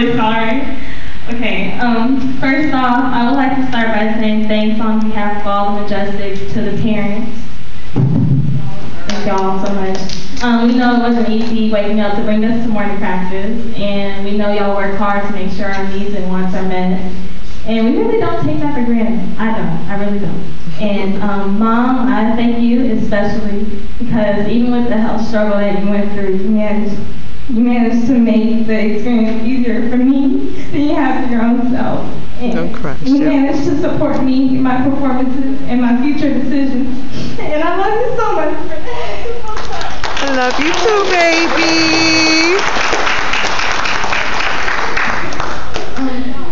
really sorry. Okay, first off, I would like to start by saying thanks on behalf of all the majestics to the parents. Thank y'all so much. We know it wasn't easy waking up to bring us to morning practice, and we know y'all work hard to make sure our needs and wants are met. And we really don't take that for granted. I really don't. And Mom, I thank you especially because even with the health struggle that you went through, you managed to make the experience easier for me than you have for your own self. And don't cry. You managed to support me in my performances and my future decisions. And I love you so much for that. I love you too, baby.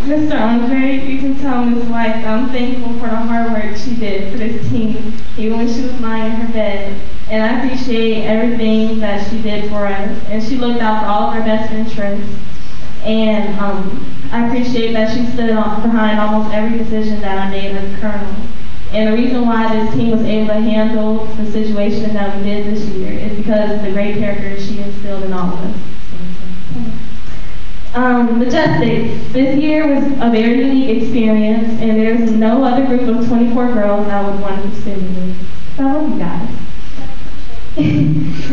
Mr. Andre, you can tell Ms. White I'm thankful for the hard work she did for this team, even when she was lying in her bed. And I appreciate everything that she did for us. And she looked out for all of our best interests. And I appreciate that she stood behind almost every decision that I made as a colonel. And the reason why this team was able to handle the situation that we did this year is because of the great character she instilled in all of us. Majestics, this year was a very unique experience, and there's no other group of 24 girls I would want to spend it with. So I love you guys.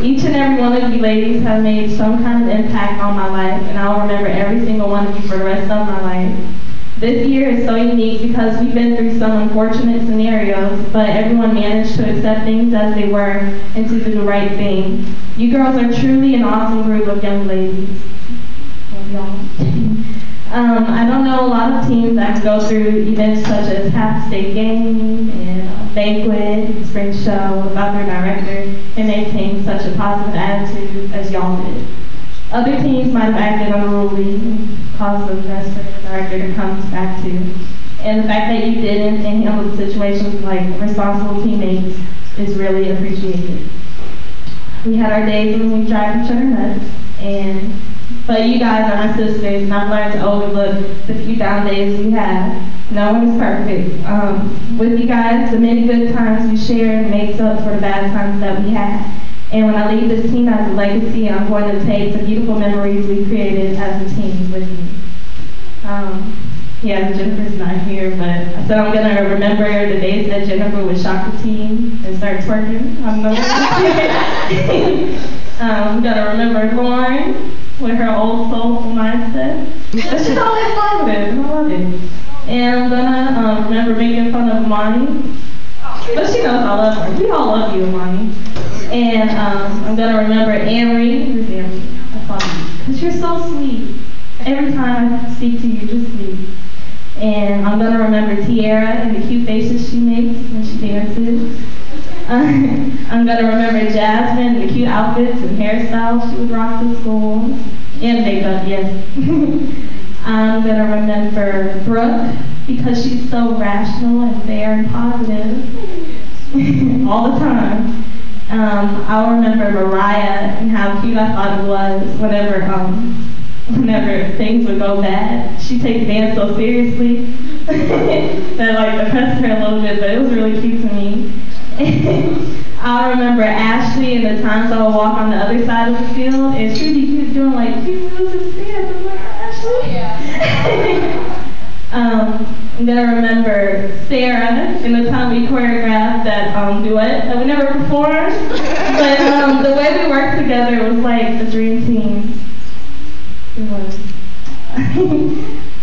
Each and every one of you ladies have made some kind of impact on my life, and I'll remember every single one of you for the rest of my life. This year is so unique because we've been through some unfortunate scenarios, but everyone managed to accept things as they were and to do the right thing. You girls are truly an awesome group of young ladies. I don't know a lot of teams that go through events such as half-state game and banquet, spring show without their director and maintain such a positive attitude as y'all did. Other teams might have acted unruly and caused the mess for the director to come back to. And the fact that you didn't and handled the situations like responsible teammates is really appreciated. We had our days when we drive each other nuts, but you guys are my sisters, and I've learned to overlook the few down days we have. No one is perfect. With you guys, the many good times we shared makes up for the bad times that we had. And when I leave this team as a legacy, I'm going to take the beautiful memories we created as a team with me. Yeah, Jennifer's not here, but I said I'm going to remember the days that Jennifer would shock the team and start twerking. I'm going to remember Lauren with her old soulful mindset. But she's always positive, and I love it. And I'm going to remember making fun of Amani. But she knows I love her. We all love you, Amani. And I'm going to remember Amory. Where's Amory? I love you. Because you're so sweet. Every time I speak to you, you're just sweet. And I'm going to remember Tiara and the cute faces she makes when she dances. I'm going to remember Jasmine and the cute outfits and hairstyles she would rock to school. And makeup, yes. I'm going to remember Brooke because she's so rational and fair and positive all the time. I'll remember Mariah and how cute I thought it was whenever things would go bad. She takes dance so seriously that like depressed her a little bit, but it was really cute to me. I'll remember Ashley and the times I would walk on the other side of the field and she'd be doing like cute moves and dance. I'm like, Ashley. Yeah. I'm gonna remember Sarah and the time we choreographed that duet that we never performed. But the way we worked together was like a dream team. It was.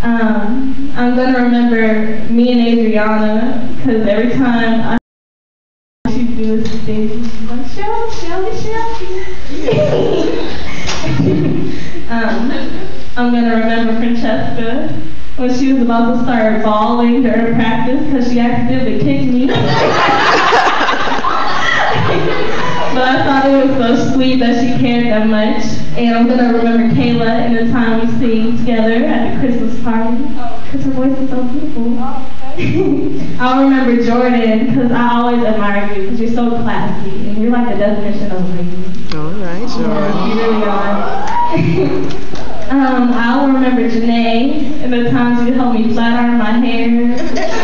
I'm gonna remember me and Adriana because every time she'd do this thing, she's like, Shelby. I'm gonna remember Francesca when she was about to start bawling during practice because she accidentally kicked me. But I thought it was so sweet that she cared that much. And I'm going to remember Kayla and the time we sing together at the Christmas party because her voice is so beautiful. I'll remember Jordan because I always admire you because you're so classy and you're like the definition of a lady. All right, Jordan. You really are. I'll remember Janae and the times you helped me flat iron my hair.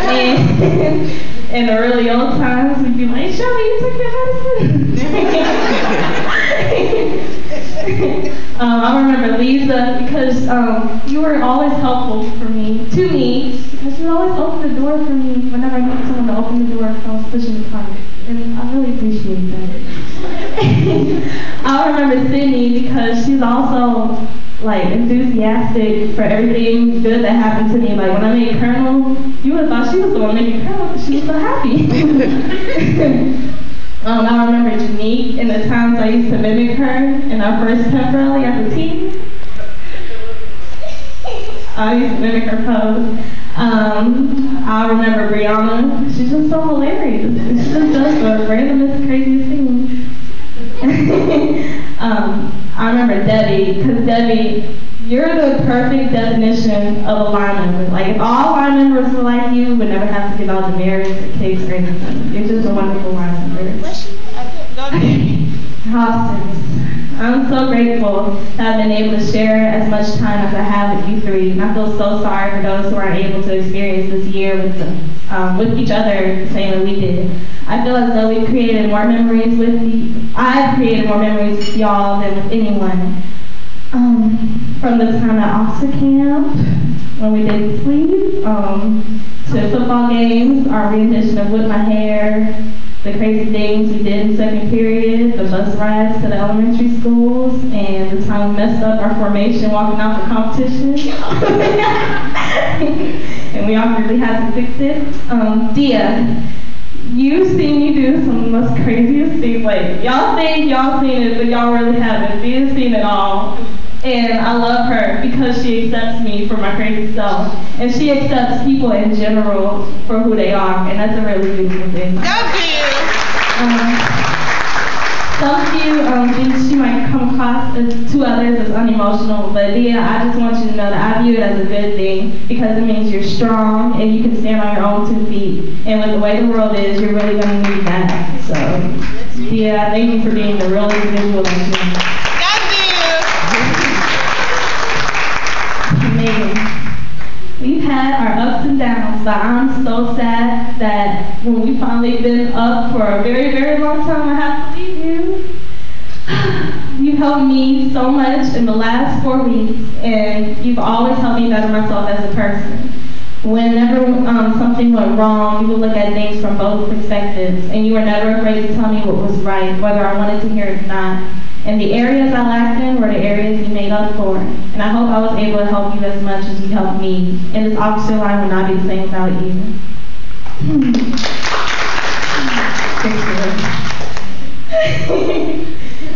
And in the really old times, we'd be like, Shelby, you took your medicine. I remember Lisa because you were always helpful to me, because you would always open the door for me whenever I needed someone to open the door because I was pushing the cart. And I really appreciate that. I remember Sydney because she's also like enthusiastic for everything good that happened to me. Like when I made Colonel, you would have thought she was the one making Colonel because she was so happy. I remember Janique and the times I used to mimic her in our first pep rally at the team. I used to mimic her pose. I remember Brianna. She's just so hilarious. She just does the randomest, craziest things. I remember Debbie, because Debbie, you're the perfect definition of a line member. Like if all line members were like you, we would never have to give out demerits or cakes or anything. You're just a wonderful line member. I'm so grateful that I've been able to share as much time as I have with you three. And I feel so sorry for those who aren't able to experience this year with each other the same way we did. I feel as though we've created more memories I've created more memories with y'all than with anyone. From the time at Officer Camp, when we didn't sleep, to football games, our rendition of Whip My Hair, the crazy things we did in second period, the bus rides to the elementary schools, and the time we messed up our formation walking out for competition. And we awkwardly had to fix it. Dia, you've seen me do some of the most craziest things. Like, y'all think y'all seen it, but y'all really haven't. Dia's seen it all. And I love her because she accepts me for my crazy self. And she accepts people in general for who they are. And that's a really beautiful thing. Love you. Some of you, she might come across to others as unemotional, but Dia, I just want you to know that I view it as a good thing because it means you're strong and you can stand on your own 2 feet. And with the way the world is, you're really going to need that. So, Dia, thank you for being the real individual that you are. Amazing. We've had our ups and downs, but I'm so sad that when we've finally been up for a very, very long time, I have to leave you. You've helped me so much in the last 4 weeks, and you've always helped me better myself as a person. Whenever something went wrong, you would look at things from both perspectives, and you were never afraid to tell me what was right, whether I wanted to hear it or not. And the areas I lacked in were the areas you made up for. And I hope I was able to help you as much as you helped me. And this officer line would not be the same without you.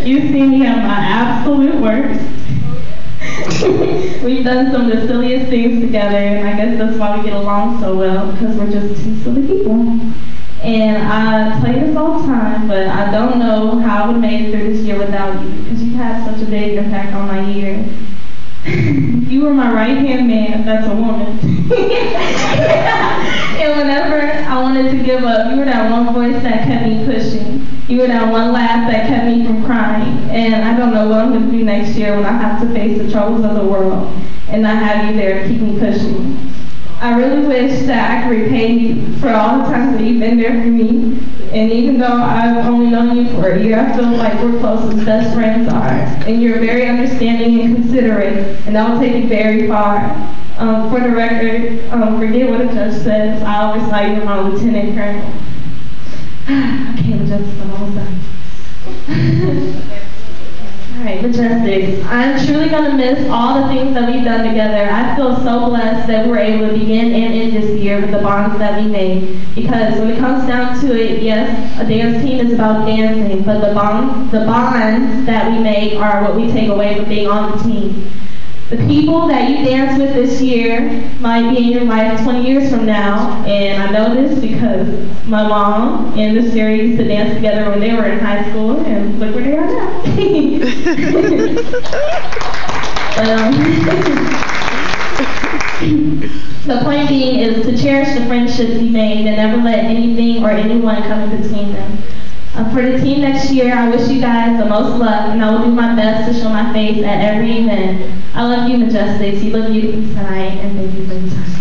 You've seen me at my absolute worst. We've done some of the silliest things together, and I guess that's why we get along so well, because we're just 2 silly people. And I tell you this all the time, but I don't know how I would make it through this year without you, because you've had such a big impact on my year. You were my right-hand man, that's a woman. And whenever I wanted to give up, you were that one voice that kept me pushing. You were that one laugh that kept me from crying. And I don't know what I'm going to do next year when I have to face the troubles of the world and not have you there to keep me pushing. I really wish that I could repay you for all the times that you've been there for me. And even though I've only known you for a year, I feel like we're close as best friends are. And you're very understanding and considerate, and that will take you very far. For the record, forget what a judge says. I always thought you were my lieutenant colonel. I can't with justice, I'm almost done. Alright, majestics. I'm truly going to miss all the things that we've done together. I feel so blessed that we're able to begin and end this year with the bonds that we made. Because when it comes down to it, yes, a dance team is about dancing, but the bonds that we make are what we take away from being on the team. The people that you dance with this year might be in your life 20 years from now, and I know this because my mom and the Sarah used to dance together when they were in high school, and look where they are now. The point being is to cherish the friendships you made and never let anything or anyone come in between them. For the team next year, I wish you guys the most luck, and I will do my best to show my face at every event. I love you, Majestics. You look beautiful tonight, and thank you for your time.